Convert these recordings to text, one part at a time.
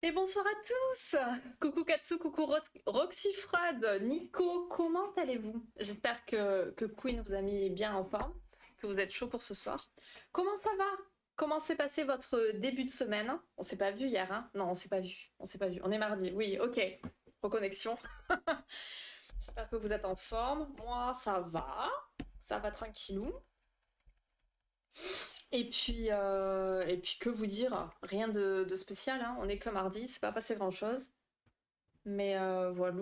Et bonsoir à tous. Coucou Katsu, coucou Roxy Freud, Nico, comment allez-vous? J'espère que Queen vous a mis bien en forme, que vous êtes chaud pour ce soir. Comment ça va? Comment s'est passé votre début de semaine? On s'est pas vu hier, hein? Non, on s'est pas vu. On s'est pas vu. On est mardi, oui, ok. Reconnexion. J'espère que vous êtes en forme. Moi, ça va. Ça va tranquillou. Et puis que vous dire? Rien de spécial, hein. On est que mardi, c'est pas passé grand-chose. Mais voilà.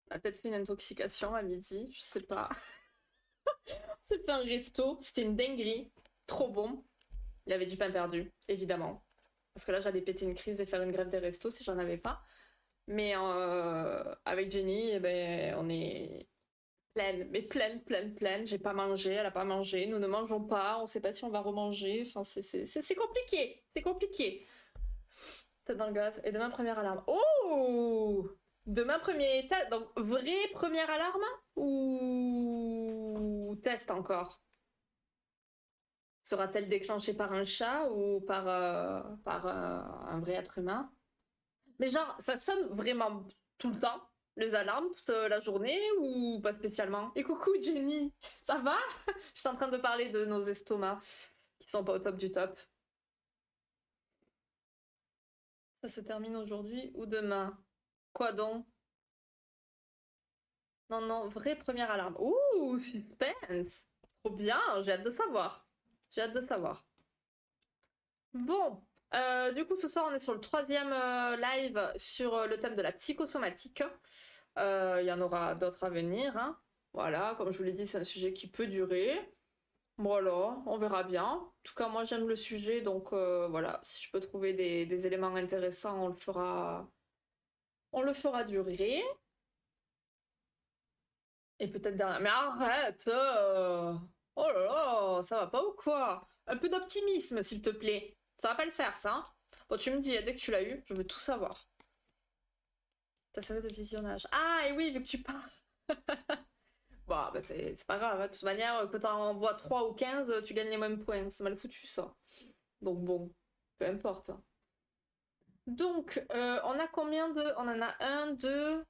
On a peut-être fait une intoxication à midi, je sais pas. On s'est fait un resto, c'était une dinguerie. Trop bon. Il y avait du pain perdu, évidemment. Parce que là, j'allais péter une crise et faire une grève des restos si j'en avais pas. Mais avec Jenny, eh ben, on est pleine, mais pleine. J'ai pas mangé, elle a pas mangé. Nous ne mangeons pas, on sait pas si on va remanger. Enfin, c'est compliqué, c'est compliqué. Tête dans le gaz. Et demain, première alarme. Oh! Demain, premier test. Donc, vraie première alarme? Ou test encore? Sera-t-elle déclenchée par un chat ou par un vrai être humain? Mais genre, ça sonne vraiment tout le temps, les alarmes, toute la journée, ou pas spécialement? Et coucou Jenny, ça va? Je suis en train de parler de nos estomacs qui sont pas au top du top. Ça se termine aujourd'hui ou demain? Quoi donc? Non, non, vraie première alarme. Ouh, suspense! Trop bien, j'ai hâte de savoir. J'ai hâte de savoir. Bon, du coup, ce soir, on est sur le troisième live sur le thème de la psychosomatique. Il y en aura d'autres à venir, hein. Voilà, comme je vous l'ai dit, c'est un sujet qui peut durer. Voilà, on verra bien. En tout cas, moi, j'aime le sujet, donc voilà, si je peux trouver des éléments intéressants, on le fera durer. Et peut-être dernière. Mais arrête! Oh là là, ça va pas ou quoi? Un peu d'optimisme, s'il te plaît. Ça va pas le faire, ça, hein. Bon, tu me dis, dès que tu l'as eu, je veux tout savoir. Ta série de visionnage. Ah, et oui, vu que tu pars. Bon, bah c'est pas grave, hein. De toute manière, que t'en envoies 3 ou 15, tu gagnes les mêmes points. C'est mal foutu, ça. Donc bon, peu importe. Donc, on a combien de... On en a un, 2,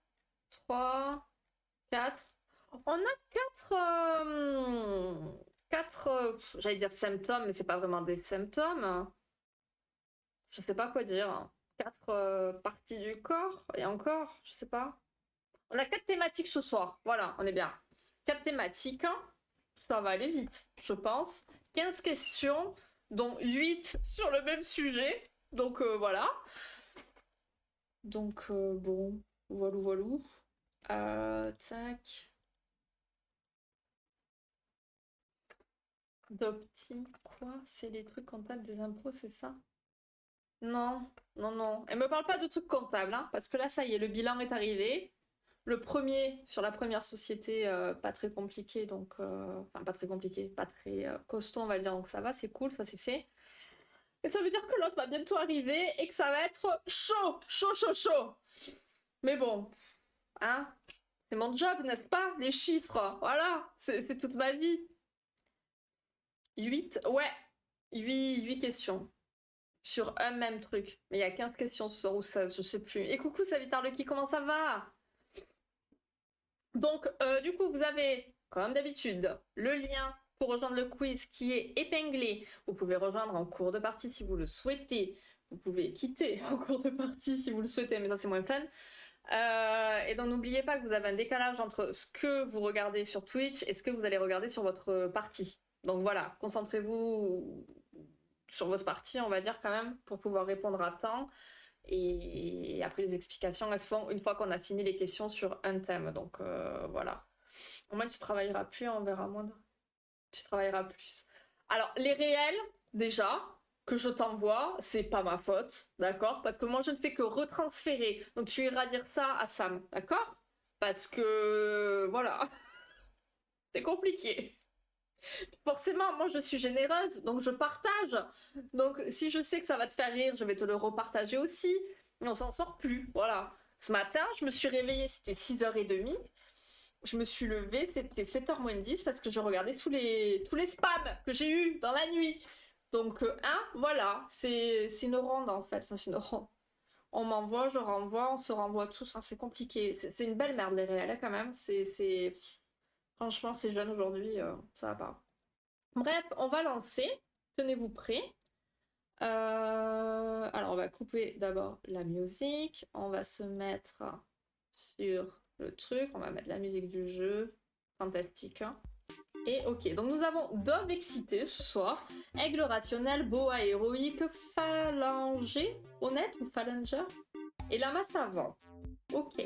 3, 4. On a 4... quatre, j'allais dire symptômes, mais c'est pas vraiment des symptômes. Je sais pas quoi dire. Quatre parties du corps, et encore, je sais pas. On a quatre thématiques ce soir. Voilà, on est bien. Quatre thématiques. Ça va aller vite, je pense. 15 questions, dont 8 sur le même sujet. Donc voilà. Donc bon, voilou. Tac. D'opti, quoi? C'est les trucs comptables des impôts, c'est ça? Non, non. Elle me parle pas de trucs comptables, hein, parce que là, ça y est, le bilan est arrivé. Le premier, sur la première société, pas très compliqué, donc... Enfin, pas très compliqué, pas très costaud, on va dire, donc ça va, c'est cool, ça c'est fait. Et ça veut dire que l'autre va bientôt arriver et que ça va être chaud. Mais bon, hein, c'est mon job, n'est-ce pas? Les chiffres, voilà, c'est toute ma vie. 8, ouais, 8 questions sur un même truc. Mais il y a 15 questions sur ou 16, je sais plus. Et coucou Savitar Lucky, comment ça va? Donc, du coup, vous avez, comme d'habitude, le lien pour rejoindre le quiz qui est épinglé. Vous pouvez rejoindre en cours de partie si vous le souhaitez. Vous pouvez quitter en cours de partie si vous le souhaitez, mais ça c'est moins fun. Et donc n'oubliez pas que vous avez un décalage entre ce que vous regardez sur Twitch et ce que vous allez regarder sur votre partie. Donc voilà, concentrez-vous sur votre partie, on va dire quand même, pour pouvoir répondre à temps. Et après, les explications, elles se font une fois qu'on a fini les questions sur un thème. Donc voilà. Au moins, tu travailleras plus, on verra moins. Tu travailleras plus. Alors, les réels, déjà, que je t'envoie, c'est pas ma faute, d'accord? Parce que moi, je ne fais que retransférer. Donc, tu iras dire ça à Sam, d'accord? Parce que, voilà, c'est compliqué. Forcément, moi, je suis généreuse, donc je partage. Donc, si je sais que ça va te faire rire, je vais te le repartager aussi. Mais on s'en sort plus, voilà. Ce matin, je me suis réveillée, c'était 6h30. je me suis levée, c'était 7h moins 10 parce que je regardais tous les spams que j'ai eu dans la nuit. Donc, voilà, c'est une ronde en fait. Enfin, c'est une ronde. On m'envoie, je renvoie, on se renvoie tous. Hein, c'est compliqué. C'est une belle merde les réels quand même. Franchement, ces jeunes aujourd'hui, ça va pas. Bref, on va lancer. Tenez-vous prêts. Alors, on va couper d'abord la musique. On va se mettre sur le truc. On va mettre la musique du jeu. Fantastique. Hein. Et ok, donc nous avons Dove excité ce soir, Aigle rationnel, Boa héroïque, Phalanger, honnête ou Phalanger, et Lama savant. Ok.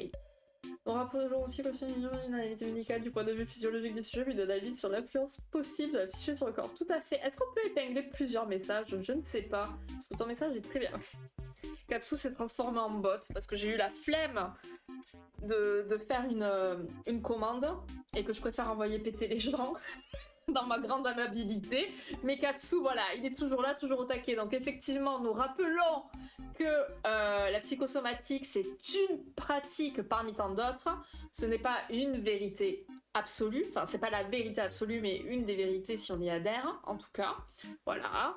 On rappelons aussi que c'est une analyse médicale du point de vue physiologique du sujet, puis de l'analyse sur l'influence possible de la psyché sur le corps. Tout à fait. Est-ce qu'on peut épingler plusieurs messages? Je ne sais pas. Parce que ton message est très bien. Katsu s'est transformé en bot parce que j'ai eu la flemme de faire une commande et que je préfère envoyer péter les gens dans ma grande amabilité. Mais Katsu, voilà, il est toujours là, toujours au taquet. Donc effectivement, nous rappelons que la psychosomatique, c'est une pratique parmi tant d'autres. Ce n'est pas une vérité absolue. Enfin, c'est pas la vérité absolue, mais une des vérités si on y adhère, en tout cas. Voilà.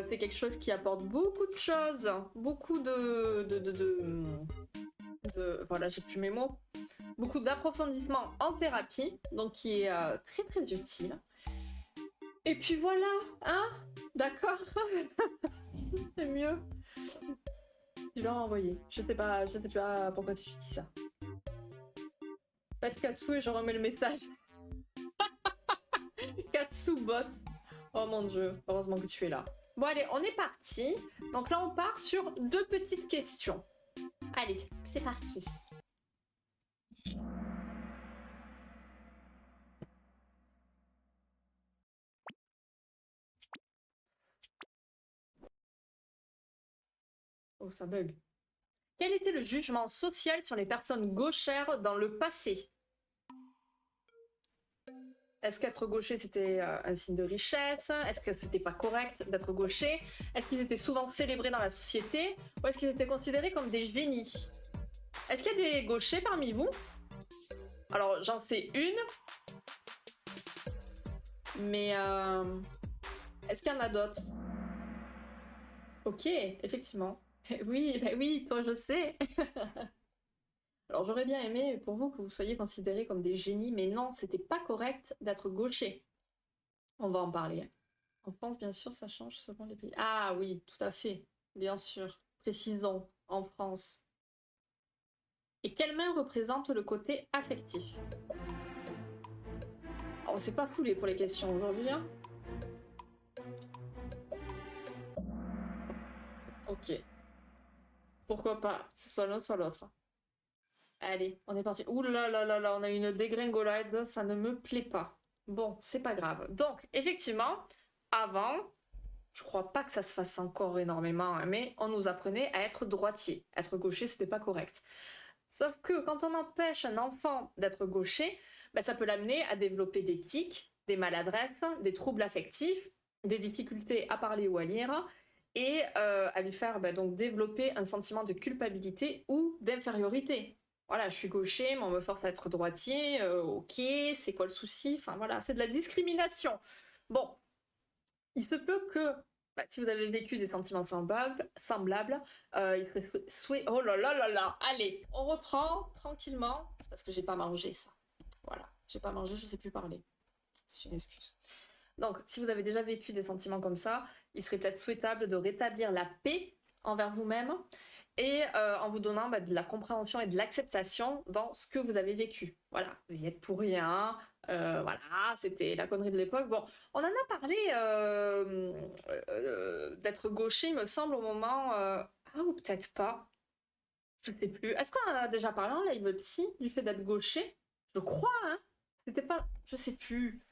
C'est quelque chose qui apporte beaucoup de choses, beaucoup voilà, j'ai plus mes mots. Beaucoup d'approfondissement en thérapie, donc qui est très très utile. Et puis voilà, hein? D'accord. C'est mieux. Tu l'as renvoyé. Je sais pas pourquoi tu dis ça. Pas de Katsu et je remets le message. Katsu bot. Oh mon dieu, heureusement que tu es là. Bon allez, on est parti. Donc là on part sur 2 petites questions. Allez, c'est parti. Oh, ça bug. Quel était le jugement social sur les personnes gauchères dans le passé? Est-ce qu'être gaucher c'était un signe de richesse? Est-ce que c'était pas correct d'être gaucher? Est-ce qu'ils étaient souvent célébrés dans la société? Ou est-ce qu'ils étaient considérés comme des génies? Est-ce qu'il y a des gauchers parmi vous? Alors j'en sais une, mais est-ce qu'il y en a d'autres? Ok, effectivement. Oui, bah oui, toi je sais. Alors j'aurais bien aimé pour vous que vous soyez considérés comme des génies, mais non, c'était pas correct d'être gaucher. On va en parler. En France, bien sûr, ça change selon les pays. Ah oui, tout à fait, bien sûr. Précisons, en France. Et quelle main représente le côté affectif? On s'est pas foulé pour les questions aujourd'hui, hein? Ok. Pourquoi pas? C'est soit l'un, soit l'autre. Allez, on est parti. Ouh là là là là, on a une dégringolade, ça ne me plaît pas. Bon, c'est pas grave. Donc, effectivement, avant, je crois pas que ça se fasse encore énormément, hein, mais on nous apprenait à être droitier. Être gaucher, c'était pas correct. Sauf que quand on empêche un enfant d'être gaucher, bah, ça peut l'amener à développer des tics, des maladresses, des troubles affectifs, des difficultés à parler ou à lire, et à lui faire donc développer un sentiment de culpabilité ou d'infériorité. Voilà, je suis gaucher, mais on me force à être droitier, ok, c'est quoi le souci? Enfin voilà, c'est de la discrimination. Bon, il se peut que si vous avez vécu des sentiments semblables, il serait souhait... Oh là là là là. Allez, on reprend tranquillement. C'est parce que j'ai pas mangé ça. Voilà, j'ai pas mangé, je sais plus parler. C'est une excuse. Donc, si vous avez déjà vécu des sentiments comme ça, il serait peut-être souhaitable de rétablir la paix envers vous-même et en vous donnant de la compréhension et de l'acceptation dans ce que vous avez vécu. Voilà, vous y êtes pour rien, voilà, c'était la connerie de l'époque. Bon, on en a parlé d'être gaucher, il me semble, au moment... Ah, ou peut-être pas, je sais plus. Est-ce qu'on en a déjà parlé en live psy, du fait d'être gaucher? Je crois, hein. C'était pas... Je sais plus.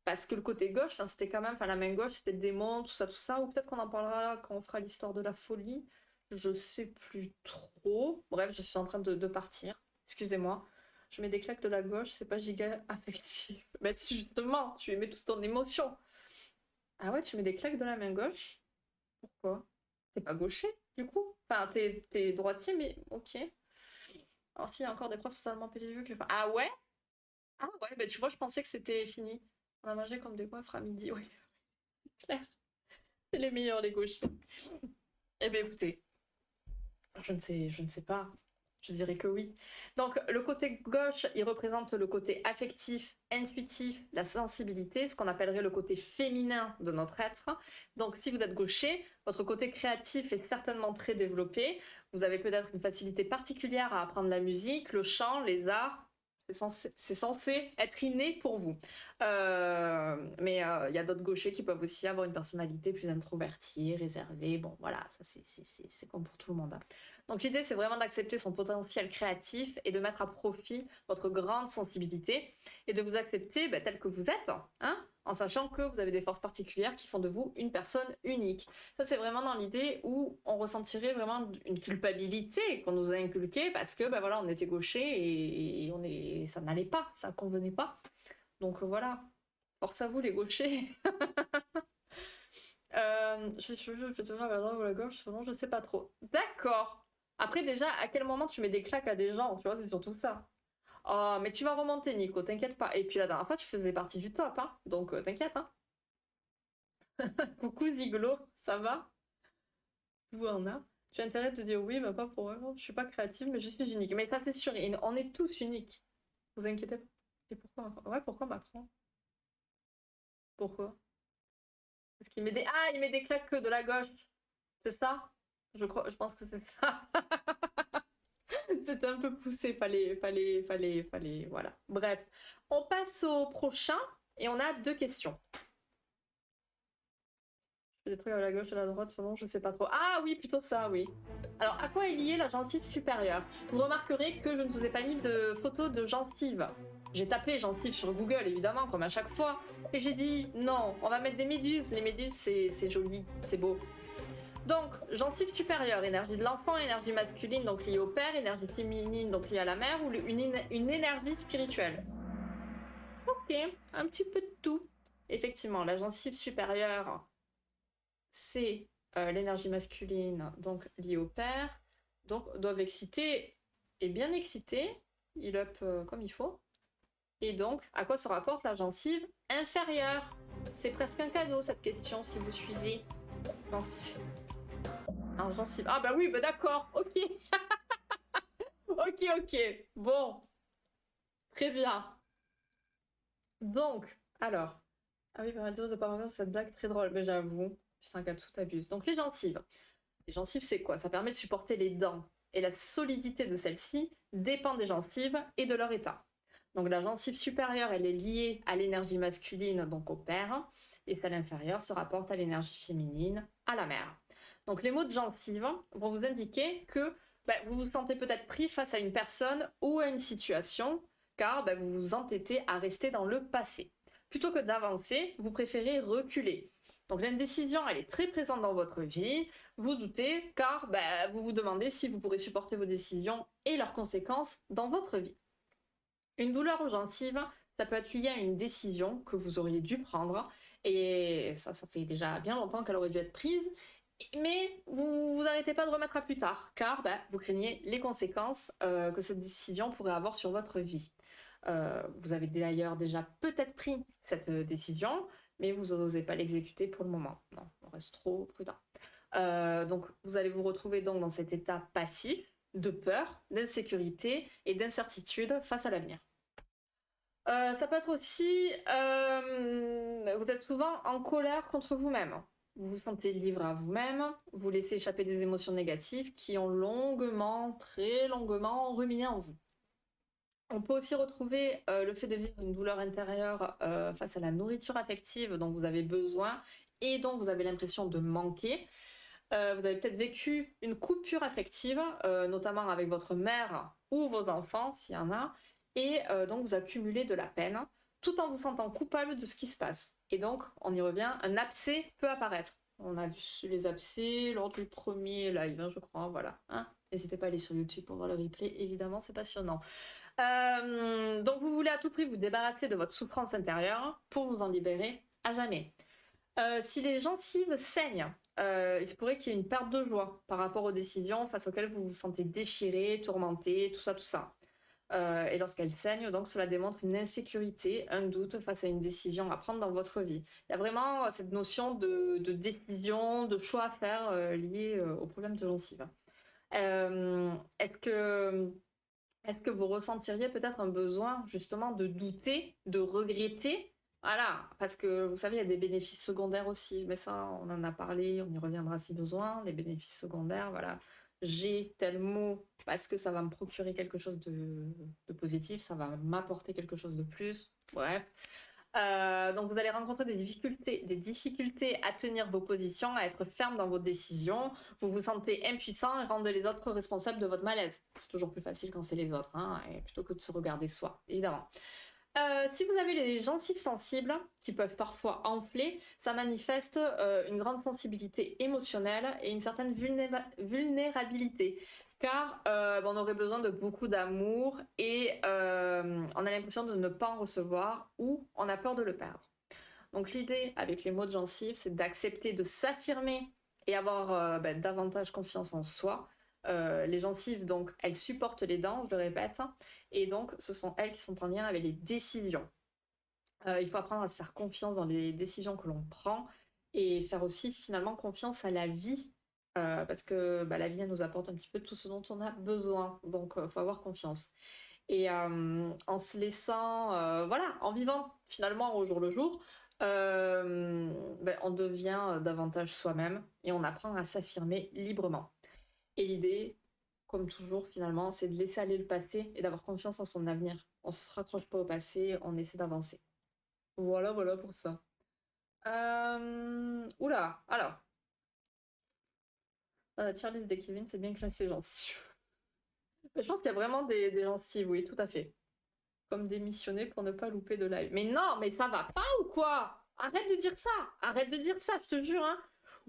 Parce que le côté gauche, c'était quand même... Enfin, la main gauche, c'était le démon, tout ça, ou peut-être qu'on en parlera là quand on fera l'histoire de la folie. Je sais plus trop. Bref, je suis en train de partir. Excusez-moi. Je mets des claques de la gauche, c'est pas giga affectif. Mais si justement, tu émets toute ton émotion. Ah ouais, tu mets des claques de la main gauche? Pourquoi? T'es pas gaucher, du coup? Enfin, t'es droitier, mais ok. Alors s'il y a encore des profs totalement pédévues que... Ah ouais? Ah ouais, bah tu vois, je pensais que c'était fini. On a mangé comme des coiffres à midi, oui, c'est clair. C'est les meilleurs, les gauchers. Eh bien écoutez, je ne sais pas. Je dirais que oui. Donc, le côté gauche, il représente le côté affectif, intuitif, la sensibilité, ce qu'on appellerait le côté féminin de notre être. Donc, si vous êtes gaucher, votre côté créatif est certainement très développé. Vous avez peut-être une facilité particulière à apprendre la musique, le chant, les arts. C'est censé être inné pour vous. Mais il y a d'autres gauchers qui peuvent aussi avoir une personnalité plus introvertie, réservée. Bon, voilà, ça c'est comme pour tout le monde, hein. Donc l'idée, c'est vraiment d'accepter son potentiel créatif et de mettre à profit votre grande sensibilité et de vous accepter tel que vous êtes, hein, en sachant que vous avez des forces particulières qui font de vous une personne unique. Ça, c'est vraiment dans l'idée où on ressentirait vraiment une culpabilité qu'on nous a inculquée parce que voilà, on était gaucher et ça n'allait pas, ça ne convenait pas. Donc voilà, force à vous les gauchers. Je peux toujours à la droite ou à la gauche, selon je sais pas trop. D'accord. Après, déjà, à quel moment tu mets des claques à des gens, tu vois, c'est surtout ça. Oh, mais tu vas remonter, Nico, t'inquiète pas. Et puis la dernière fois, tu faisais partie du top, hein. Donc t'inquiète, hein. Coucou Ziglo, ça va? Tout en a. Tu as intérêt de te dire oui, mais pas pour eux. Je suis pas créative, mais je suis unique. Mais ça, c'est sûr, et on est tous uniques. Vous inquiétez pas. Et pourquoi Macron? Ouais, pourquoi Macron? Pourquoi? Parce qu'il met des... Ah, il met des claques de la gauche. C'est ça? Je pense que c'est ça. C'était un peu poussé, voilà. Bref, on passe au prochain et on a deux questions. Je fais des trucs à la gauche et à la droite, selon, je sais pas trop. Ah oui, plutôt ça, oui. Alors, à quoi est liée la gencive supérieure? Vous remarquerez que je ne vous ai pas mis de photo de gencive. J'ai tapé gencive sur Google, évidemment, comme à chaque fois, et j'ai dit non, on va mettre des méduses. Les méduses, c'est joli, c'est beau. Donc, gencive supérieure, énergie de l'enfant, énergie masculine, donc liée au père, énergie féminine, donc liée à la mère, ou une énergie spirituelle. Ok, un petit peu de tout. Effectivement, la gencive supérieure, c'est l'énergie masculine, donc liée au père, donc doivent exciter et bien exciter, il up comme il faut. Et donc, à quoi se rapporte la gencive inférieure? C'est presque un cadeau cette question, si vous suivez. Un gencive. Ah bah oui, bah d'accord, ok. Ok, ok. Bon, très bien. Donc, alors. Ah oui, permettez-moi de pas refaire cette blague très drôle, mais j'avoue, putain, Katsu t'abuse. Donc, les gencives. Les gencives, c'est quoi? Ça permet de supporter les dents. Et la solidité de celles-ci dépend des gencives et de leur état. Donc, la gencive supérieure, elle est liée à l'énergie masculine, donc au père, et celle inférieure se rapporte à l'énergie féminine, à la mère. Donc, les mots de gencive vont vous indiquer que vous vous sentez peut-être pris face à une personne ou à une situation, car vous vous entêtez à rester dans le passé. Plutôt que d'avancer, vous préférez reculer. Donc l'indécision, elle est très présente dans votre vie. Vous doutez car vous vous demandez si vous pourrez supporter vos décisions et leurs conséquences dans votre vie. Une douleur aux gencives, ça peut être lié à une décision que vous auriez dû prendre et ça fait déjà bien longtemps qu'elle aurait dû être prise. Mais vous vous arrêtez pas de remettre à plus tard, car vous craignez les conséquences que cette décision pourrait avoir sur votre vie. Vous avez d'ailleurs déjà peut-être pris cette décision, mais vous n'osez pas l'exécuter pour le moment. Non, on reste trop prudent. Donc vous allez vous retrouver donc dans cet état passif de peur, d'insécurité et d'incertitude face à l'avenir. Ça peut être aussi, vous êtes souvent en colère contre vous-même. Vous vous sentez livré à vous-même, vous laissez échapper des émotions négatives qui ont longuement, très longuement ruminé en vous. On peut aussi retrouver le fait de vivre une douleur intérieure face à la nourriture affective dont vous avez besoin et dont vous avez l'impression de manquer. Vous avez peut-être vécu une coupure affective, notamment avec votre mère ou vos enfants, s'il y en a, et donc vous accumulez de la peine, tout en vous sentant coupable de ce qui se passe. Et donc, on y revient, un abcès peut apparaître. On a vu les abcès lors du premier live, hein, je crois, voilà. Hein. N'hésitez pas à aller sur YouTube pour voir le replay, évidemment, c'est passionnant. Donc vous voulez à tout prix vous débarrasser de votre souffrance intérieure pour vous en libérer à jamais. Si les gencives saignent, il se pourrait qu'il y ait une perte de joie par rapport aux décisions face auxquelles vous vous sentez déchiré, tourmenté, tout ça, tout ça. Et lorsqu'elle saigne, donc cela démontre une insécurité, un doute face à une décision à prendre dans votre vie. Il y a vraiment cette notion de décision, de choix à faire lié au problème de gencive. Euh, est-ce que, est-ce que vous ressentiriez peut-être un besoin justement de douter, de regretter? Voilà, parce que vous savez, il y a des bénéfices secondaires aussi, mais ça, on en a parlé, on y reviendra si besoin. Les bénéfices secondaires, voilà, j'ai tel mot parce que ça va me procurer quelque chose de positif, ça va m'apporter quelque chose de plus, bref. Donc vous allez rencontrer des difficultés à tenir vos positions, à être ferme dans vos décisions. Vous vous sentez impuissant et rendez les autres responsables de votre malaise. C'est toujours plus facile quand c'est les autres, hein, et plutôt que de se regarder soi, évidemment. Si vous avez les gencives sensibles, qui peuvent parfois enfler, ça manifeste une grande sensibilité émotionnelle et une certaine vulnérabilité. Car on aurait besoin de beaucoup d'amour et on a l'impression de ne pas en recevoir ou on a peur de le perdre. Donc l'idée avec les mots de gencives, c'est d'accepter de s'affirmer et avoir davantage confiance en soi. Les gencives, donc, elles supportent les dents, je le répète, et donc ce sont elles qui sont en lien avec les décisions. Il faut apprendre à se faire confiance dans les décisions que l'on prend et faire aussi finalement confiance à la vie, parce que la vie, elle nous apporte un petit peu tout ce dont on a besoin, donc il faut avoir confiance. Et en se laissant, voilà, en vivant finalement au jour le jour, on devient davantage soi-même et on apprend à s'affirmer librement. Et l'idée, comme toujours finalement, c'est de laisser aller le passé et d'avoir confiance en son avenir. On ne se raccroche pas au passé, on essaie d'avancer. Voilà, voilà pour ça. Oula, alors. Charlie et Kevin, c'est bien classé, gencives. Je pense qu'il y a vraiment des gencives, oui, tout à fait. Comme démissionner pour ne pas louper de live. Mais non, mais ça va pas ou quoi? Arrête de dire ça. Arrête de dire ça, je te jure, hein.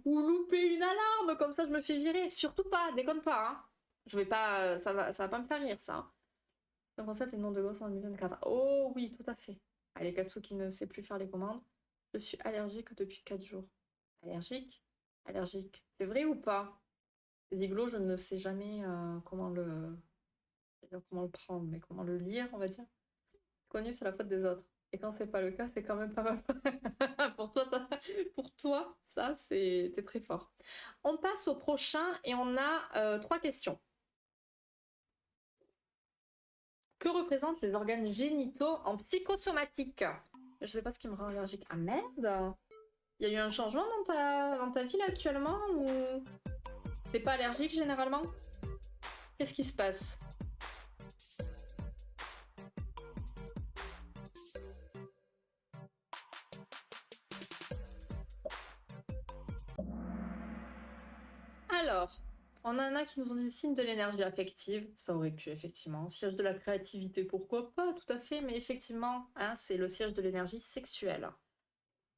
Ou louper une alarme, comme ça je me fais virer. Surtout pas, déconne pas, hein. Je vais pas, ça va pas me faire rire, ça. C'est un concept, les noms de gosses en 2024. Oh oui, tout à fait. Allez, Katsu qui ne sait plus faire les commandes. Je suis allergique depuis 4 jours. Allergique? Allergique. C'est vrai ou pas? Ziglo, je ne sais jamais comment le prendre, mais comment le lire, on va dire. Connu, c'est la faute des autres. Et quand c'est pas le cas, c'est quand même pas mal. Pour toi, ça, t'es très fort. On passe au prochain et on a 3 questions. Que représentent les organes génitaux en psychosomatique? Je sais pas ce qui me rend allergique. Ah merde! Il y a eu un changement dans ta vie là actuellement ou t'es pas allergique généralement? Qu'est-ce qui se passe? Alors, on en a qui nous ont dit signe de l'énergie affective, ça aurait pu effectivement. Siège de la créativité, pourquoi pas, tout à fait, mais effectivement, hein, c'est le siège de l'énergie sexuelle.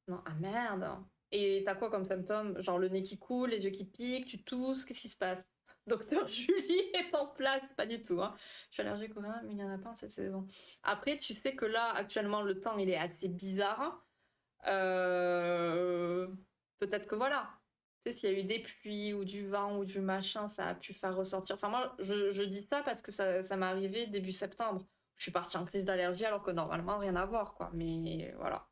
Non, ah merde. Et t'as quoi comme symptôme? Genre le nez qui coule, les yeux qui piquent, tu tousses, qu'est-ce qui se passe? Docteur Julie est en place, pas du tout, hein. Je suis allergique au vin, mais il n'y en a pas en cette saison. Après, tu sais que là, actuellement, le temps, il est assez bizarre. Euh, Peut-être que voilà. Tu sais, s'il y a eu des pluies ou du vent ou du machin, ça a pu faire ressortir. Enfin, moi, je dis ça parce que ça m'est arrivé début septembre. Je suis partie en crise d'allergie alors que normalement, rien à voir, quoi. Mais voilà,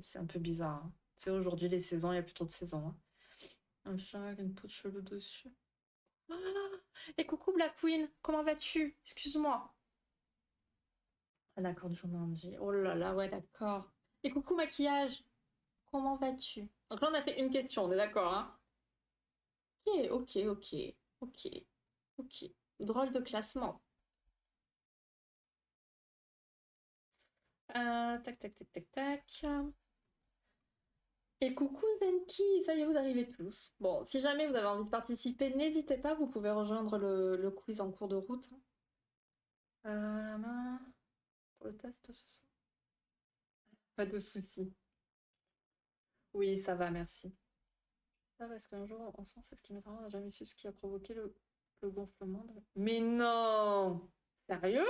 c'est un peu bizarre, hein. C'est aujourd'hui les saisons, il y a plutôt de saisons, hein. Un chat avec une peau de cheveux dessus. Ah, et coucou Black Queen, comment vas-tu? Excuse-moi. Ah d'accord, Jumanji. Oh là là, ouais, d'accord. Et coucou maquillage, comment vas-tu? Donc là, on a fait une question, on est d'accord, hein? Ok, ok, ok, ok, ok. Drôle de classement. Tac, tac, tac, tac, tac. Et coucou Zenki, ça y est, vous arrivez tous. Bon, si jamais vous avez envie de participer, n'hésitez pas, vous pouvez rejoindre le quiz en cours de route. La main pour le test ce soir. Pas de soucis. Oui, ça va, merci. Ça, parce qu'un jour, on sent, c'est ce qui m'étonne, on n'a jamais su ce qui a provoqué le gonflement de... Mais non! Sérieux?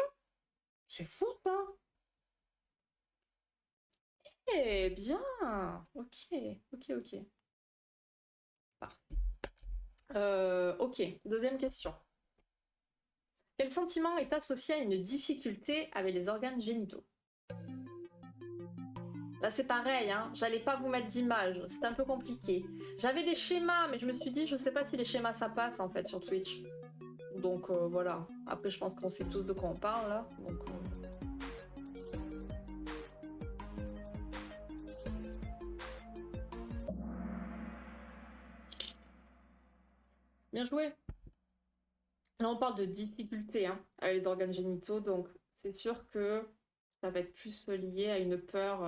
C'est fou, ça! Eh bien! Ok, ok, ok. Parfait. Ok, deuxième question. Quel sentiment est associé à une difficulté avec les organes génitaux? Là, c'est pareil, hein. J'allais pas vous mettre d'image, c'est un peu compliqué. J'avais des schémas, mais je me suis dit, je sais pas si les schémas ça passe en fait sur Twitch. Donc voilà. Après, je pense qu'on sait tous de quoi on parle là. Donc, bien joué. Là, on parle de difficulté hein, avec les organes génitaux, donc c'est sûr que ça va être plus lié à une peur,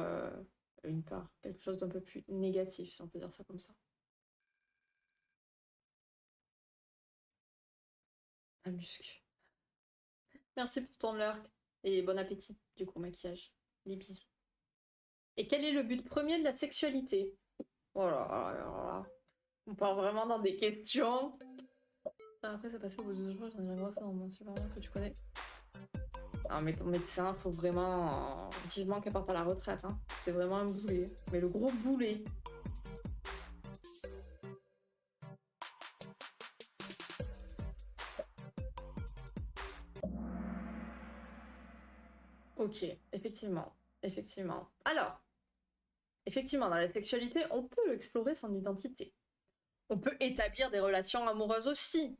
quelque chose d'un peu plus négatif, si on peut dire ça comme ça. Un muscle. Merci pour ton lurk et bon appétit, du coup, maquillage. Des bisous. Et quel est le but premier de la sexualité? Voilà, voilà. On part vraiment dans des questions. Après, ça passé au bout de 2 jours, j'en ai refait un super que tu connais. Non, mais ton médecin, faut vraiment vivement qu'elle parte à la retraite. Hein. C'est vraiment un boulet. Mais le gros boulet. Ok, effectivement. Effectivement. Alors, effectivement, dans la sexualité, on peut explorer son identité. On peut établir des relations amoureuses aussi.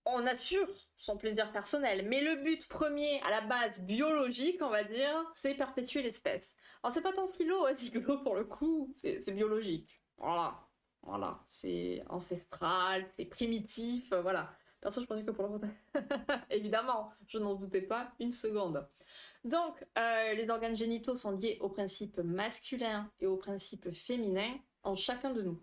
On assure son plaisir personnel, mais le but premier, à la base biologique, on va dire, c'est perpétuer l'espèce. Alors c'est pas tant philo, hein, Ziglo, pour le coup, c'est biologique. Voilà, voilà, c'est ancestral, c'est primitif, voilà. Perso, je pensais que pour le côté. Évidemment, je n'en doutais pas une seconde. Donc, les organes génitaux sont liés au principe masculin et au principe féminin en chacun de nous.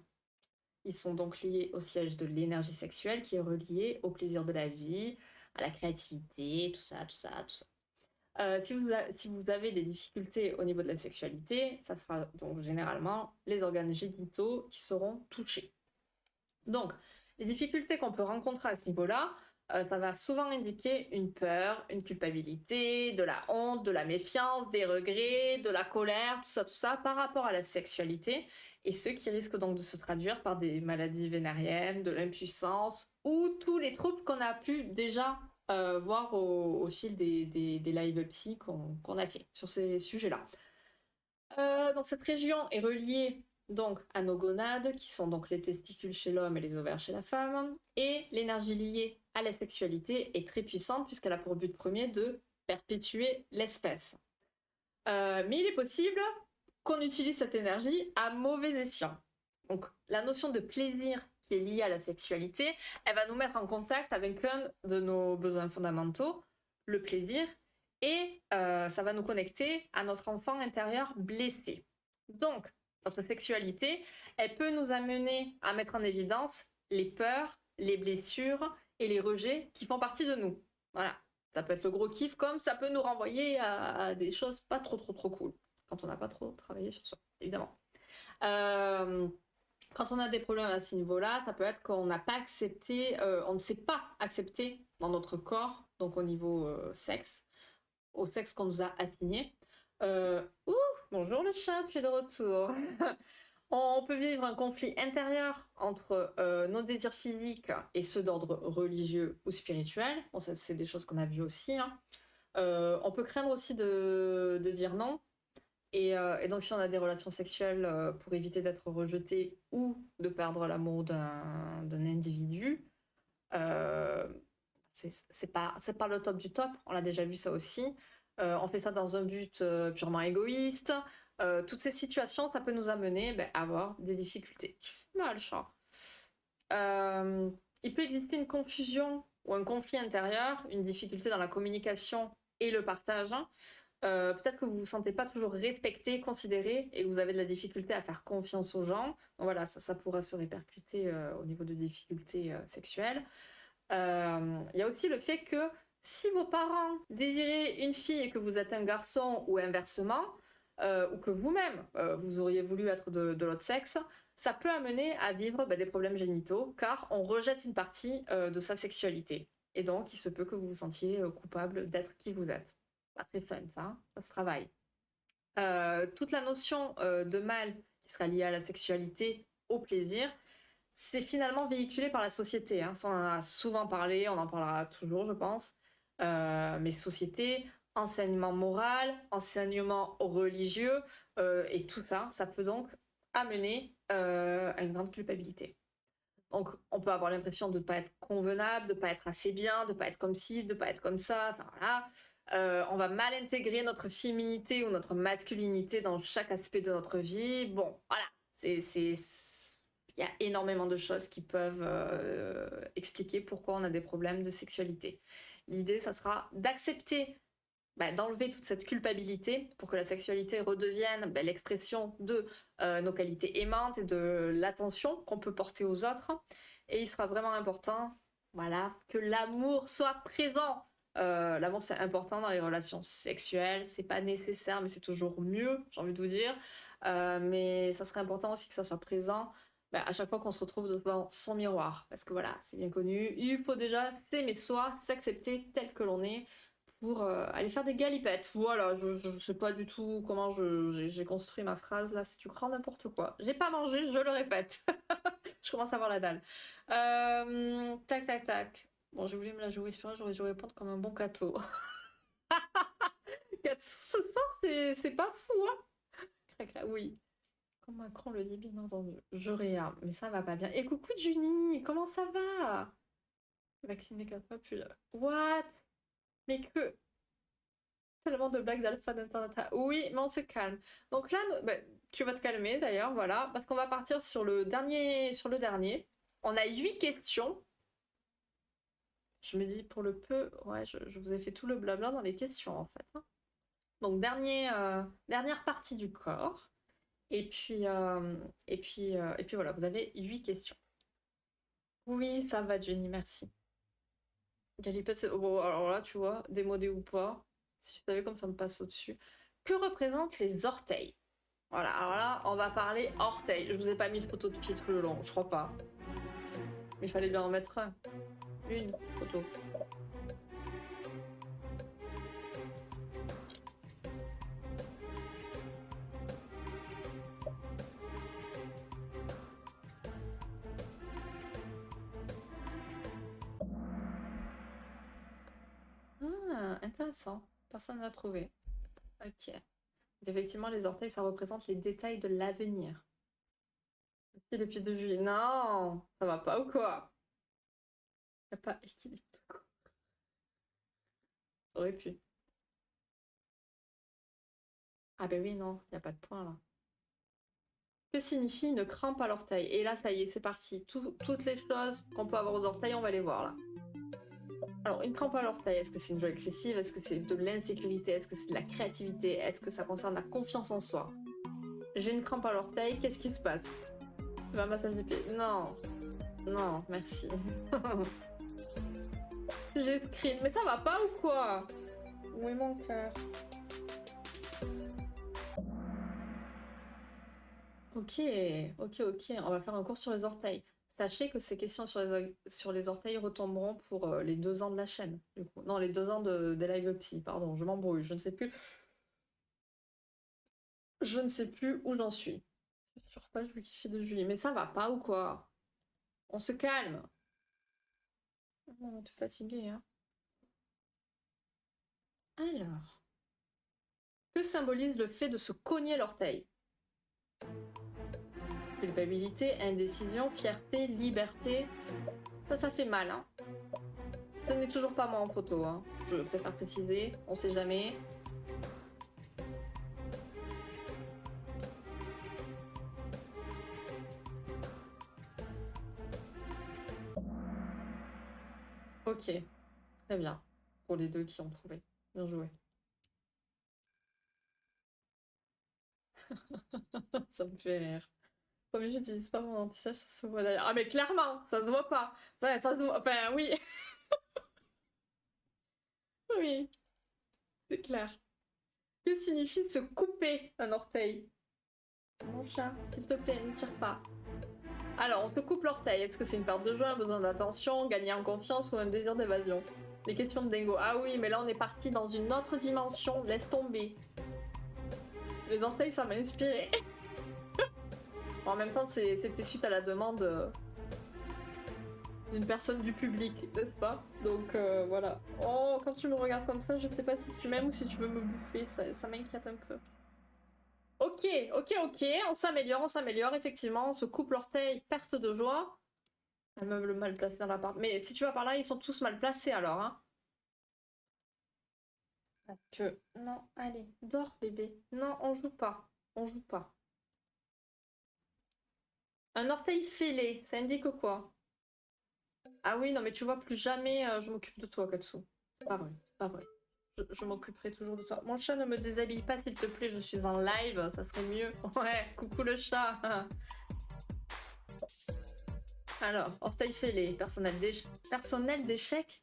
Ils sont donc liés au siège de l'énergie sexuelle qui est relié au plaisir de la vie, à la créativité, tout ça, tout ça, tout ça. Si vous avez des difficultés au niveau de la sexualité, ça sera donc généralement les organes génitaux qui seront touchés. Donc, les difficultés qu'on peut rencontrer à ce niveau-là, ça va souvent indiquer une peur, une culpabilité, de la honte, de la méfiance, des regrets, de la colère, tout ça par rapport à la sexualité, et ce qui risque donc de se traduire par des maladies vénériennes, de l'impuissance, ou tous les troubles qu'on a pu déjà voir au fil des live psy qu'on a fait sur ces sujets-là. Donc cette région est reliée donc à nos gonades, qui sont donc les testicules chez l'homme et les ovaires chez la femme, et l'énergie liée à la sexualité est très puissante puisqu'elle a pour but premier de perpétuer l'espèce. Mais il est possible qu'on utilise cette énergie à mauvais escient. Donc la notion de plaisir qui est liée à la sexualité, elle va nous mettre en contact avec un de nos besoins fondamentaux, le plaisir, et ça va nous connecter à notre enfant intérieur blessé. Donc, notre sexualité, elle peut nous amener à mettre en évidence les peurs, les blessures et les rejets qui font partie de nous. Voilà. Ça peut être le gros kiff, comme ça peut nous renvoyer à des choses pas trop cool, quand on n'a pas trop travaillé sur ça, évidemment. Quand on a des problèmes à ce niveau-là, ça peut être qu'on n'a pas accepté, on ne s'est pas accepté dans notre corps, donc au niveau sexe, au sexe qu'on nous a assigné. Bonjour le chat, je suis de retour. On peut vivre un conflit intérieur entre nos désirs physiques et ceux d'ordre religieux ou spirituel. Bon, ça, c'est des choses qu'on a vues aussi. Hein. On peut craindre aussi de dire non. Et donc, si on a des relations sexuelles pour éviter d'être rejeté ou de perdre l'amour d'un individu, c'est pas le top du top. On l'a déjà vu ça aussi. On fait ça dans un but purement égoïste. Toutes ces situations, ça peut nous amener à avoir des difficultés. Tu fais mal, chat. Il peut exister une confusion ou un conflit intérieur, une difficulté dans la communication et le partage. Peut-être que vous vous sentez pas toujours respecté, considéré, et que vous avez de la difficulté à faire confiance aux gens. Donc voilà, ça pourra se répercuter au niveau de difficultés sexuelles. Il y a aussi le fait que si vos parents désiraient une fille et que vous êtes un garçon ou inversement, ou que vous-même vous auriez voulu être de l'autre sexe, ça peut amener à vivre des problèmes génitaux, car on rejette une partie de sa sexualité. Et donc, il se peut que vous vous sentiez coupable d'être qui vous êtes. Pas très fun, ça, hein, ça se travaille. Toute la notion de mal qui sera liée à la sexualité, au plaisir, c'est finalement véhiculé par la société. Hein. Ça, on en a souvent parlé, on en parlera toujours, je pense. mais société, enseignement moral, enseignement religieux, et tout ça, ça peut donc amener à une grande culpabilité. Donc, on peut avoir l'impression de ne pas être convenable, de ne pas être assez bien, de ne pas être comme ci, de ne pas être comme ça. Enfin, voilà. On va mal intégrer notre féminité ou notre masculinité dans chaque aspect de notre vie. Bon, voilà. Il y a énormément de choses qui peuvent expliquer pourquoi on a des problèmes de sexualité. L'idée, ça sera d'accepter, d'enlever toute cette culpabilité pour que la sexualité redevienne l'expression de nos qualités aimantes et de l'attention qu'on peut porter aux autres. Et il sera vraiment important, voilà, que l'amour soit présent. L'amour, c'est important dans les relations sexuelles. C'est pas nécessaire, mais c'est toujours mieux, j'ai envie de vous dire. Mais ça serait important aussi que ça soit présent à chaque fois qu'on se retrouve devant son miroir. Parce que voilà, c'est bien connu, il faut déjà s'aimer soi, s'accepter tel que l'on est pour aller faire des galipettes. Voilà, je sais pas du tout comment j'ai construit ma phrase là, c'est du grand n'importe quoi. J'ai pas mangé, je le répète. Je commence à avoir la dalle. Tac, tac, tac. Bon, j'ai voulu me la jouer, j'aurais dû répondre comme un bon cateau. Ce soir, c'est pas fou, hein. Oui. Comme Macron le dit, bien entendu. Je réarme, mais ça va pas bien. Et coucou Juni, comment ça va? Vacciné 4 fois, puis... What? Mais que... Tellement de blagues d'alpha d'internet. Oui, mais on se calme. Donc là, tu vas te calmer d'ailleurs, voilà, parce qu'on va partir sur le dernier. On a 8 questions. Je me dis, pour le peu, ouais, je vous ai fait tout le blabla dans les questions en fait. Donc dernière partie du corps. Et puis voilà, vous avez 8 questions. Oui, ça va, Jenny, merci. Galipette, c'est... Bon, alors là, tu vois, démodé ou pas, si tu savais comme ça me passe au-dessus. Que représentent les orteils? Voilà, alors là, on va parler orteils. Je vous ai pas mis de photo de pied tout le long, je crois pas. Mais il fallait bien en mettre une photo. Ah, intéressant. Personne n'a trouvé. Ok. Effectivement, les orteils, ça représente les détails de l'avenir. Et les pieds de juillet. Non, ça va pas ou quoi? Y a pas équilibre. Ça aurait pu. Ah ben oui, non, y a pas de point là. Que signifie une crampe à l'orteil? Et là, ça y est, c'est parti. Toutes les choses qu'on peut avoir aux orteils, on va les voir là. Alors, une crampe à l'orteil, est-ce que c'est une joie excessive? Est-ce que c'est de l'insécurité? Est-ce que c'est de la créativité? Est-ce que ça concerne la confiance en soi? J'ai une crampe à l'orteil, qu'est-ce qui se passe? Tu veux un massage des pieds? Non. Non, merci. J'ai screen, mais ça va pas ou quoi? Où est mon cœur? Ok, on va faire un cours sur les orteils. Sachez que ces questions sur les orteils retomberont pour les 2 ans de la chaîne. Du coup. Non, les 2 ans des live psy, pardon, je m'embrouille, je ne sais plus. Je ne sais plus où j'en suis. Sur page Wikifie de juillet. Mais ça va pas ou quoi? On se calme. Oh, t'es fatiguée, hein. Alors. Que symbolise le fait de se cogner l'orteil? Culpabilité, indécision, fierté, liberté. Ça fait mal, hein. Ce n'est toujours pas moi en photo, hein. Je préfère préciser, on sait jamais. Ok, très bien. Pour les 2 qui ont trouvé. Bien joué. Ça me fait rire. Comme j'utilise pas mon anti-sèche, ça se voit d'ailleurs. Ah mais clairement, ça se voit pas. Enfin, ça se voit... Enfin, oui. Oui, c'est clair. Que signifie se couper un orteil? Mon chat, s'il te plaît, ne tire pas. Alors, on se coupe l'orteil. Est-ce que c'est une perte de joie, un besoin d'attention, gagner en confiance ou un désir d'évasion? Des questions de dingo. Ah oui, mais là, on est parti dans une autre dimension. Laisse tomber. Les orteils, ça m'a inspiré. En même temps, c'était suite à la demande une personne du public, n'est-ce pas? Donc voilà. Oh, quand tu me regardes comme ça, je sais pas si tu m'aimes ou si tu veux me bouffer, ça m'inquiète un peu. Ok, ok, on s'améliore, effectivement, on se coupe l'orteil, perte de joie. Un meuble mal placé dans l'appart. Mais si tu vas par là, ils sont tous mal placés alors, hein. Parce que... Non, allez, dors bébé. Non, on joue pas. On joue pas. Un orteil fêlé, ça indique quoi? Ah oui, non mais tu vois, plus jamais je m'occupe de toi, Katsu. C'est pas vrai, c'est pas vrai. Je m'occuperai toujours de toi. Mon chat, ne me déshabille pas, s'il te plaît, je suis en live, ça serait mieux. Ouais, coucou le chat. Alors, orteil fêlé, personnel d'échec.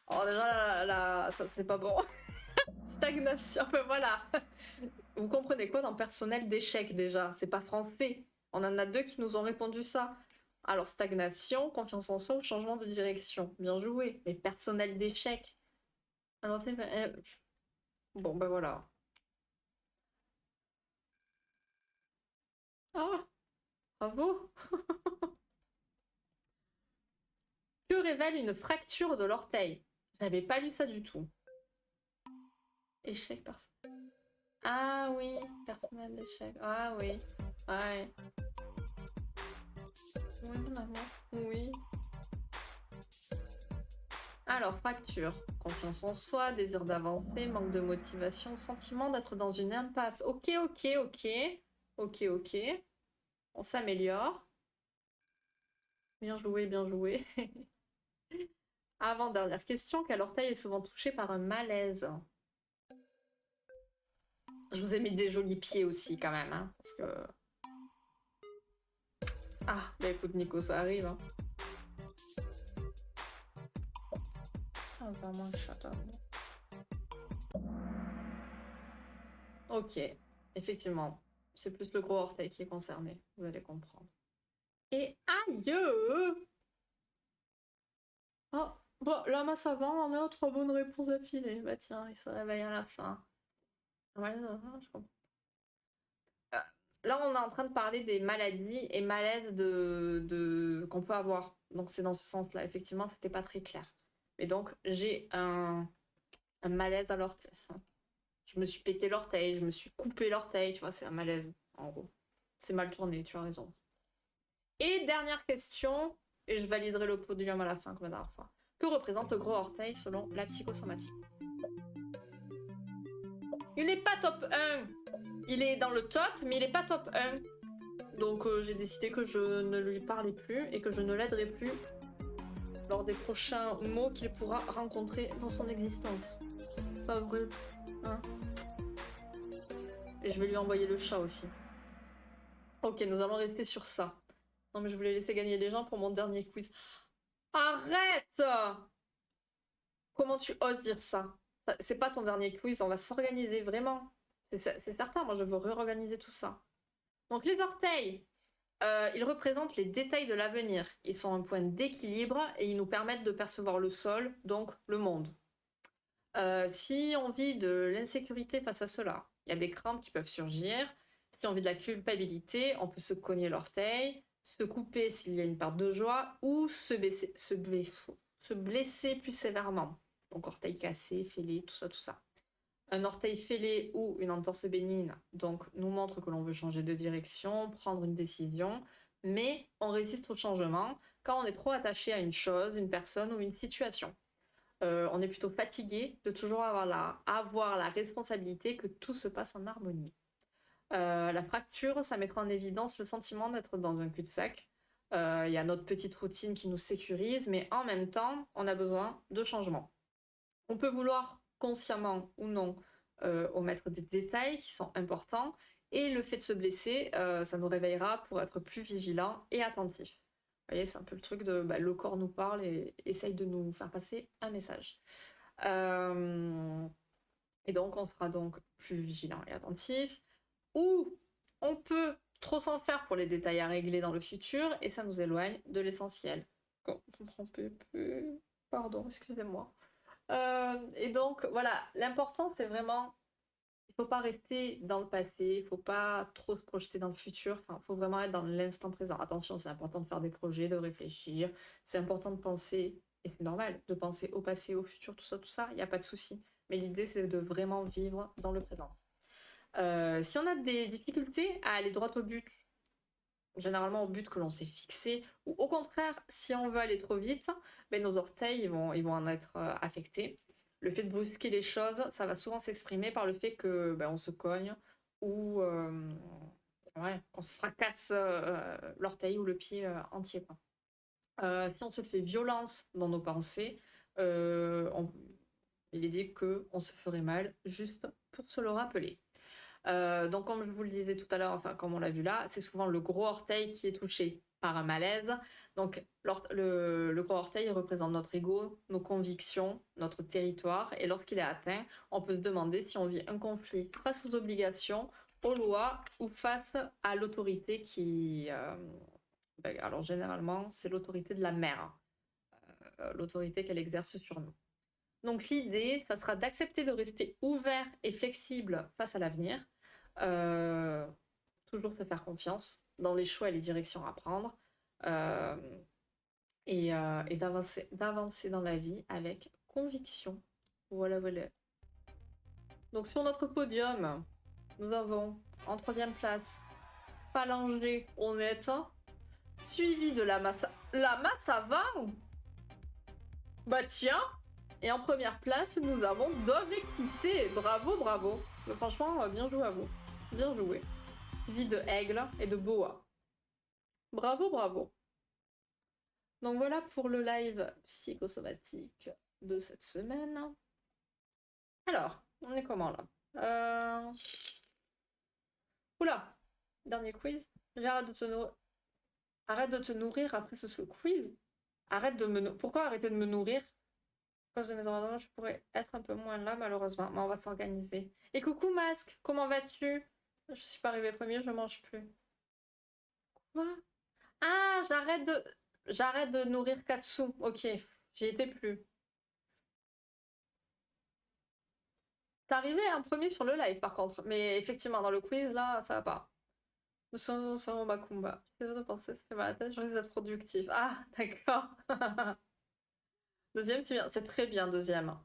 Oh déjà, là, ça c'est pas bon. Stagnation, ben voilà. Vous comprenez quoi dans personnel d'échec déjà? C'est pas français. On en a deux qui nous ont répondu ça. Alors, stagnation, confiance en soi ou changement de direction. Bien joué. Mais personnel d'échec. Ah non, bon, ben voilà. Ah, bravo. Que révèle une fracture de l'orteil? J'avais pas lu ça du tout. Échec personnel. Ah oui, personnel d'échec. Ah oui. Ouais. Oui, mon amour. Oui. Alors, fracture. Confiance en soi, désir d'avancer, manque de motivation, sentiment d'être dans une impasse. Ok, ok, ok. Ok, ok. On s'améliore. Bien joué, bien joué. Avant-dernière question. Quel orteil est souvent touché par un malaise? Je vous ai mis des jolis pieds aussi quand même, hein, parce que... Ah, bah écoute Nico, ça arrive. Hein. Ça va moins le chat, ok, effectivement. C'est plus le gros orteil qui est concerné, vous allez comprendre. Et aïe! Oh, bon, là, ça va, on a 3 bonnes réponses affilées. Bah tiens, il se réveille à la fin. Ouais, je comprends. Là, on est en train de parler des maladies et malaises qu'on peut avoir. Donc, c'est dans ce sens-là. Effectivement, c'était pas très clair. Mais donc, j'ai un malaise à l'orteil. Enfin, je me suis pété l'orteil, je me suis coupé l'orteil, tu vois, c'est un malaise, en gros. C'est mal tourné, tu as raison. Et dernière question, et je validerai le podium à la fin, comme la dernière fois. Que représente le gros orteil selon la psychosomatique? Il n'est pas top 1. Il est dans le top, mais il n'est pas top 1. Donc j'ai décidé que je ne lui parlais plus et que je ne l'aiderai plus lors des prochains mots qu'il pourra rencontrer dans son existence. Pas vrai, hein? Et je vais lui envoyer le chat aussi. Ok, nous allons rester sur ça. Non mais je voulais laisser gagner les gens pour mon dernier quiz. Arrête! Comment tu oses dire ça? C'est pas ton dernier quiz, on va s'organiser vraiment. C'est certain, moi je veux réorganiser tout ça. Donc les orteils, ils représentent les détails de l'avenir. Ils sont un point d'équilibre et ils nous permettent de percevoir le sol, donc le monde. Si on vit de l'insécurité face à cela, il y a des crampes qui peuvent surgir. Si on vit de la culpabilité, on peut se cogner l'orteil, se couper s'il y a une part de joie ou se blesser plus sévèrement. Donc orteil cassé, fêlé, tout ça, tout ça. Un orteil fêlé ou une entorse bénigne, donc, nous montre que l'on veut changer de direction, prendre une décision, mais on résiste au changement quand on est trop attaché à une chose, une personne ou une situation. On est plutôt fatigué de toujours avoir la responsabilité que tout se passe en harmonie. La fracture, ça mettra en évidence le sentiment d'être dans un cul-de-sac. Il y a notre petite routine qui nous sécurise, mais en même temps, on a besoin de changement. On peut vouloir consciemment ou non omettre des détails qui sont importants, et le fait de se blesser, ça nous réveillera pour être plus vigilant et attentif. Vous voyez, c'est un peu le truc de le corps nous parle et essaye de nous faire passer un message. Et donc, on sera donc plus vigilant et attentif. Ou on peut trop s'en faire pour les détails à régler dans le futur et ça nous éloigne de l'essentiel. Pardon, excusez-moi. Et donc, voilà, l'important, c'est vraiment il faut pas rester dans le passé, il faut pas trop se projeter dans le futur, enfin, il faut vraiment être dans l'instant présent. Attention, c'est important de faire des projets, de réfléchir, c'est important de penser, et c'est normal, de penser au passé, au futur, tout ça, il n'y a pas de souci. Mais l'idée, c'est de vraiment vivre dans le présent. Si on a des difficultés à aller droit au but, généralement au but que l'on s'est fixé, ou au contraire, si on veut aller trop vite, ben, nos orteils ils vont en être affectés. Le fait de brusquer les choses, ça va souvent s'exprimer par le fait que ben, on se cogne ou ouais, qu'on se fracasse l'orteil ou le pied entier, quoi. Si on se fait violence dans nos pensées, il est dit qu'on se ferait mal juste pour se le rappeler. Donc, comme je vous le disais tout à l'heure, enfin, comme on l'a vu là, c'est souvent le gros orteil qui est touché par un malaise. Donc, le gros orteil représente notre ego, nos convictions, notre territoire. Et lorsqu'il est atteint, on peut se demander si on vit un conflit face aux obligations, aux lois ou face à l'autorité qui. Alors, généralement, c'est l'autorité de la mère, l'autorité qu'elle exerce sur nous. Donc l'idée, ça sera d'accepter de rester ouvert et flexible face à l'avenir, euh, toujours se faire confiance dans les choix et les directions à prendre, euh, et d'avancer dans la vie avec conviction. Voilà, voilà. Donc sur notre podium, nous avons en troisième place Phalange honnête, suivi de la masse à vent. Bah tiens. Et en première place, nous avons Dove Excité. Bravo, bravo. Mais franchement, bien joué à vous. Bien joué. Vie de aigle et de boa. Bravo, bravo. Donc voilà pour le live psychosomatique de cette semaine. Alors, on est comment là Oula, dernier quiz. Arrête de te nourrir après ce quiz. Pourquoi arrêter de me nourrir? À cause de mes endroits, je pourrais être un peu moins là, malheureusement. Mais on va s'organiser. Et coucou, Masque, comment vas-tu? Je suis pas arrivée premier, je mange plus. Quoi? Ah, j'arrête de nourrir Katsu. Ok, j'y étais plus. T'es arrivé en premier sur le live, par contre. Mais effectivement, dans le quiz, là, ça va pas. Nous sommes sur Macumba. Je sais pas de penser, ça fait mal à la tête, je risque d'être productif. Ah, d'accord. Deuxième, c'est bien. C'est très bien, deuxième.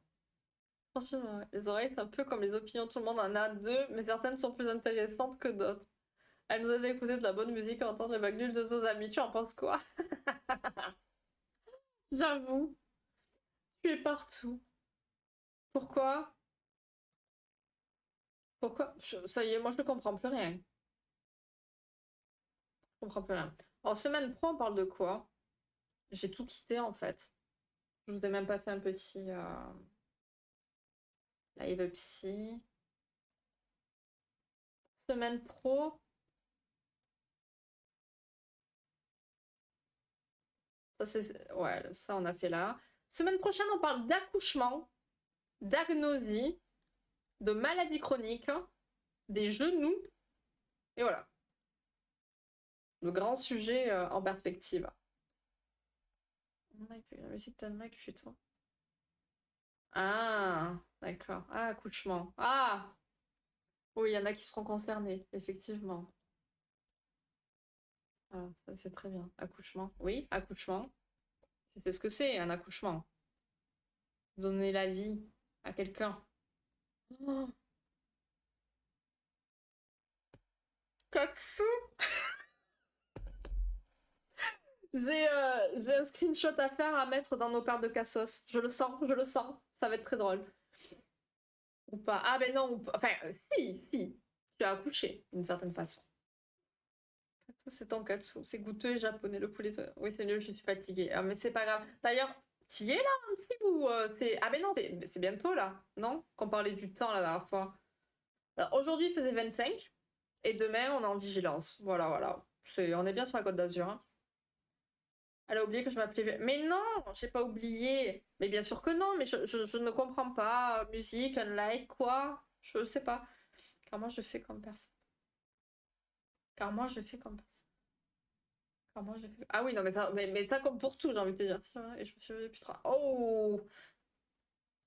Franchement, les oreilles, c'est un peu comme les opinions. Tout le monde en a deux, mais certaines sont plus intéressantes que d'autres. Elle nous a écouté de la bonne musique et entendre les vagues nulles de nos amis. Tu en penses quoi? J'avoue, tu es partout. Pourquoi? Pourquoi? Ça y est, moi je ne comprends plus rien. Je comprends plus rien. En semaine pro, on parle de quoi? J'ai tout quitté en fait. Je vous ai même pas fait un petit live psy. Semaine pro, ouais, ça on a fait là. Semaine prochaine, on parle d'accouchement, d'agnosie, de maladies chroniques, des genoux, et voilà. Le grand sujet en perspective. La musique donne Mike, je suis toi. Ah, d'accord. Ah, accouchement. Ah, oui, il y en a qui seront concernés, effectivement. Ah, ça c'est très bien. Accouchement. Oui, accouchement. Tu sais ce que c'est, un accouchement. Donner la vie à quelqu'un. Oh, Katsu! J'ai un screenshot à faire à mettre dans nos paires de cassos. Je le sens, je le sens. Ça va être très drôle. Ou pas. Ah ben non, enfin, si. Tu as accouché, d'une certaine façon. Katsu, c'est tonkatsu. C'est goûteux et japonais, le poulet. Oui, c'est nul, je suis fatiguée. Ah, mais c'est pas grave. D'ailleurs, tu y es là, un petit ou c'est... Ah ben non, c'est bientôt là, non? Qu'on parlait du temps la dernière fois. Alors, aujourd'hui, il faisait 25. Et demain, on est en vigilance. Voilà, voilà. On est bien sur la Côte d'Azur. Hein. Elle a oublié que je m'appelais. Mais non, j'ai pas oublié. Mais bien sûr que non, mais je ne comprends pas. Musique, unlike, quoi? Je sais pas. Car moi, je fais comme personne. Car moi, je fais comme personne. Car moi, je fais... Ah oui, non, mais ça comme pour tout, j'ai envie de te dire. Et je me suis dit, putain, oh!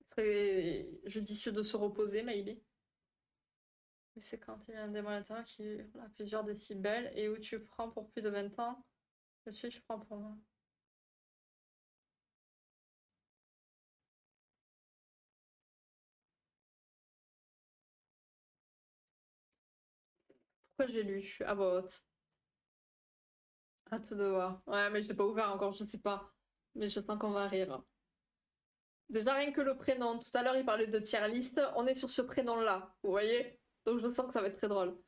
Ce serait judicieux de se reposer, maybe. Mais c'est quand il y a un démolateur qui a plusieurs décibels et où tu prends pour plus de 20 ans. Dessus, tu prends pour moi. Pourquoi j'ai lu à voix haute? À tout de voir. Ouais, mais je l'ai pas ouvert encore, je sais pas. Mais je sens qu'on va rire. Déjà, rien que le prénom. Tout à l'heure, il parlait de tier list. On est sur ce prénom-là. Vous voyez? Donc, je sens que ça va être très drôle.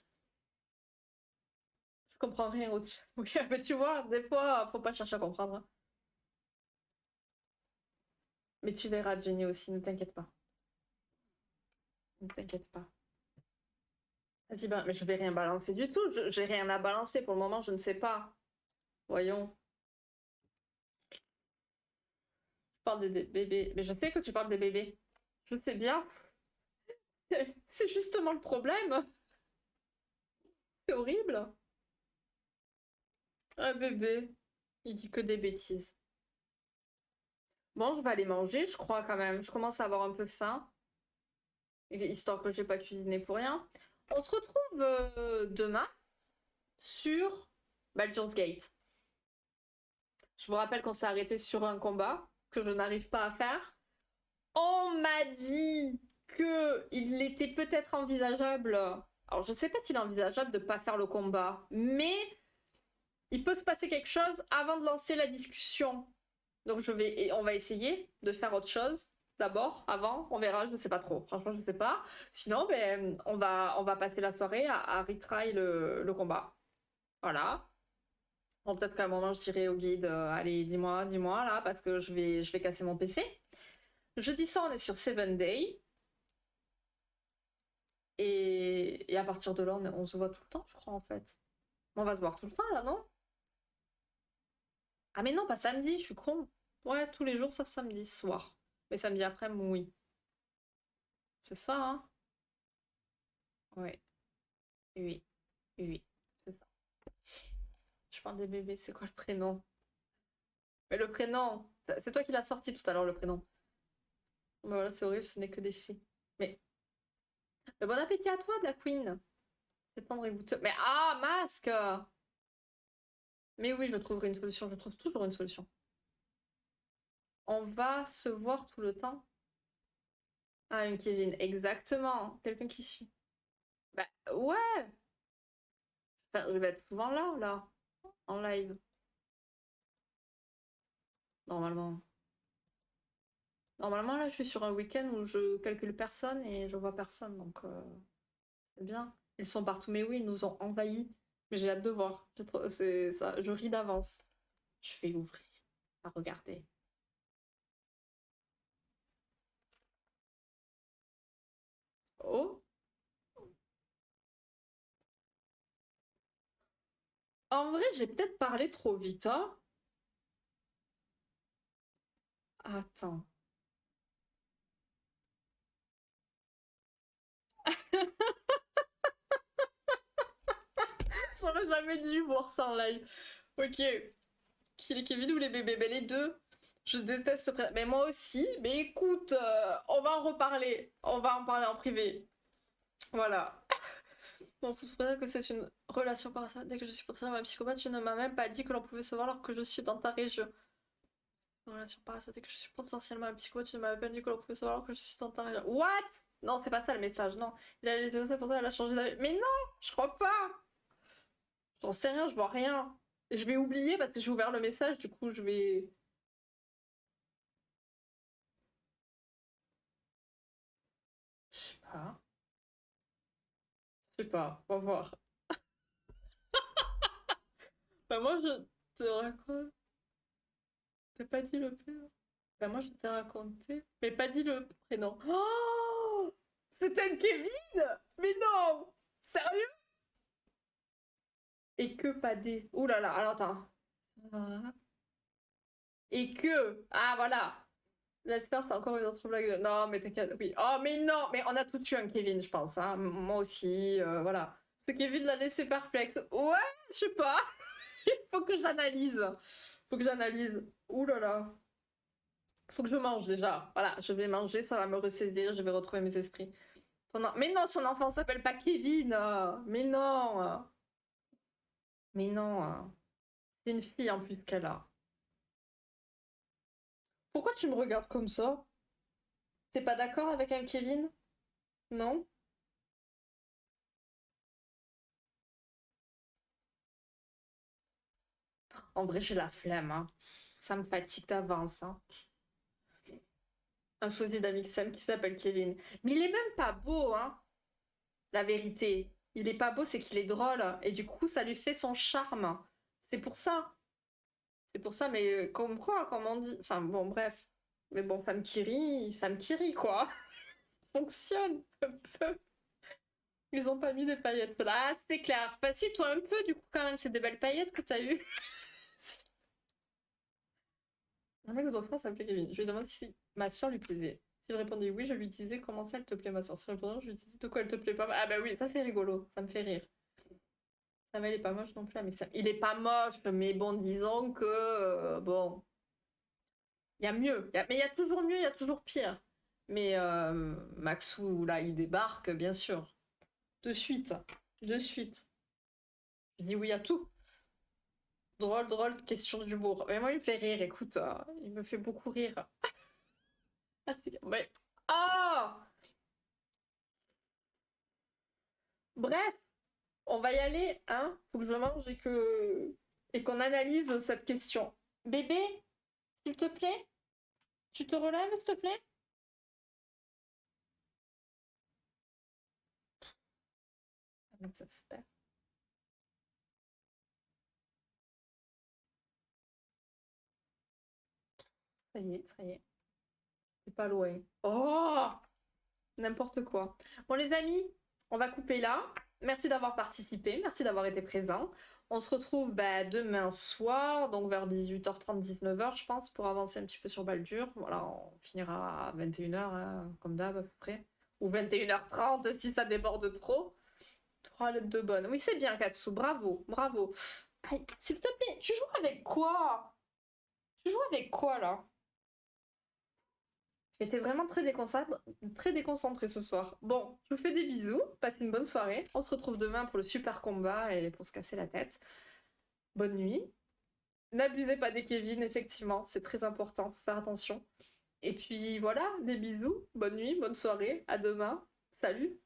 Je comprends rien au chat. Ok, mais tu vois, des fois, faut pas chercher à comprendre, hein. Mais tu verras, Jenny aussi, ne t'inquiète pas. Ne t'inquiète pas. Vas-y, ben, mais je vais rien balancer du tout. J'ai rien à balancer pour le moment, je ne sais pas. Voyons. Tu parles des bébés. Mais je sais que tu parles des bébés. Je sais bien. C'est justement le problème. C'est horrible. Un bébé. Il dit que des bêtises. Bon, je vais aller manger, je crois quand même. Je commence à avoir un peu faim. Histoire que j'ai pas cuisiné pour rien. On se retrouve demain sur Baldur's Gate. Je vous rappelle qu'on s'est arrêté sur un combat que je n'arrive pas à faire. On m'a dit que il était peut-être envisageable. Alors je sais pas s'il est envisageable de pas faire le combat, mais il peut se passer quelque chose avant de lancer la discussion. Donc on va essayer de faire autre chose d'abord, avant, on verra, je ne sais pas trop. Franchement, je ne sais pas. Sinon, ben, on va passer la soirée à retry le combat. Voilà. Bon, peut-être qu'à un moment, je dirai au guide, allez, dis-moi, là, parce que je vais casser mon PC. Jeudi soir, on est sur 7 Day. Et à partir de là, on se voit tout le temps, je crois, en fait. On va se voir tout le temps, là, non? Ah, mais non, pas samedi, je suis con. Ouais, tous les jours, sauf samedi soir. Mais samedi après, oui. C'est ça, hein? Ouais. Oui. Oui. C'est ça. Je parle des bébés, c'est quoi le prénom? Mais le prénom, c'est toi qui l'as sorti tout à l'heure, le prénom. Mais voilà, c'est horrible, ce n'est que des faits. Mais, mais bon appétit à toi, Black Queen. C'est tendre et goûteux. Mais ah, masque! Mais oui, je trouverai une solution, je trouve toujours une solution. On va se voir tout le temps. Ah, une Kevin, exactement. Quelqu'un qui suit. Bah ouais! Enfin, je vais être souvent là, en live. Normalement. Normalement, là, je suis sur un week-end où je calcule personne et je vois personne, donc c'est bien. Ils sont partout, mais oui, ils nous ont envahis. Mais j'ai hâte de voir. C'est ça, je ris d'avance. Je vais ouvrir, à regarder. Oh! En vrai, j'ai peut-être parlé trop vite, hein? Attends. J'aurais jamais dû voir ça en live. Ok. Qui les Kevin ou les bébés? Ben les deux. Je déteste ce prénom. Mais moi aussi. Mais écoute, on va en reparler. On va en parler en privé. Voilà. Bon, faut se souvenir que c'est une relation parasociale. Dès que je suis potentiellement un psychopathe, tu ne m'as même pas dit que l'on pouvait se voir alors que je suis dans ta région. Une relation parasociale. Dès que je suis potentiellement un psychopathe, tu ne m'as même pas dit que l'on pouvait se voir alors que je suis dans ta région. What? Non, c'est pas ça le message, non. Il a les yeux pour ça, elle a changé d'avis. Mais non, je crois pas. J'en sais rien, je vois rien. Je vais oublier parce que j'ai ouvert le message, du coup, je vais. Je sais pas. Je sais pas, on va voir. Bah, moi, je te raconte. T'as pas dit le prénom? Bah, moi, je t'ai raconté. Mais pas dit le prénom. Oh! C'était un Kevin! Mais non! Sérieux? Et que pas des. Ouh là là, alors attends. Et que. Ah, voilà! L'espère, c'est encore une autre blague. Non, mais t'inquiète. Oui. Oh, mais non! Mais on a tous eu un Kevin, je pense, hein. Moi aussi, voilà. Ce Kevin l'a laissé perplexe. Ouais, je sais pas. Il faut que j'analyse. Faut que j'analyse. Ouh là là. Faut que je mange déjà. Voilà, je vais manger, ça va me ressaisir, je vais retrouver mes esprits. Mais non, son enfant s'appelle pas Kevin. Mais non. Mais non. C'est une fille en plus qu'elle a. Pourquoi tu me regardes comme ça? T'es pas d'accord avec un Kevin? Non? En vrai, j'ai la flemme, hein. Ça me fatigue d'avance, hein. Un sosie d'Amixem qui s'appelle Kevin. Mais il est même pas beau, hein. La vérité. Il est pas beau, c'est qu'il est drôle. Et du coup, ça lui fait son charme. C'est pour ça. C'est pour ça, mais comme quoi, comme on dit. Enfin, bon, bref. Mais bon, femme qui rit, quoi. Fonctionne un peu. Ils ont pas mis des paillettes là. Ah, c'est clair. Bah, si, toi un peu, du coup, quand même, c'est des belles paillettes que t'as eues. Un mec de France s'appelait Kevin. Je lui ai demandé si ma soeur lui plaisait. S'il répondait oui, je lui disais comment ça elle te plaît, ma soeur. S'il répondait je lui disais de quoi elle te plaît pas. Ah bah oui, ça c'est rigolo, ça me fait rire. Ça va, il est pas moche non plus, mais ça... il est pas moche, mais bon, disons que bon, il y a mieux. Mais il y a toujours mieux, il y a toujours pire. Mais Maxou, là, il débarque, bien sûr. De suite. De suite. Je dis oui à tout. Drôle, drôle, question d'humour. Mais moi, il me fait rire, écoute, il me fait beaucoup rire. Ah, mais... Ah Bref, on va y aller, hein. Faut que je mange et qu'on analyse cette question. Bébé, s'il te plaît, tu te relèves, s'il te plaît? Ah, ça se perd. Ça y est, ça y est. C'est pas loin. Oh! N'importe quoi. Bon, les amis, on va couper là. Merci d'avoir participé, merci d'avoir été présent. On se retrouve bah, demain soir, donc vers 18h30, 19h, je pense, pour avancer un petit peu sur Baldur. Voilà, on finira à 21h, hein, comme d'hab à peu près. Ou 21h30 si ça déborde trop. 3 lettres de bonne. Oui, c'est bien, Katsu. Bravo, bravo. Aïe, s'il te plaît, tu joues avec quoi? Tu joues avec quoi là? J'étais vraiment très déconcentrée ce soir. Bon, je vous fais des bisous, passez une bonne soirée. On se retrouve demain pour le super combat et pour se casser la tête. Bonne nuit. N'abusez pas des Kevin, effectivement, c'est très important, faut faire attention. Et puis voilà, des bisous, bonne nuit, bonne soirée, à demain. Salut!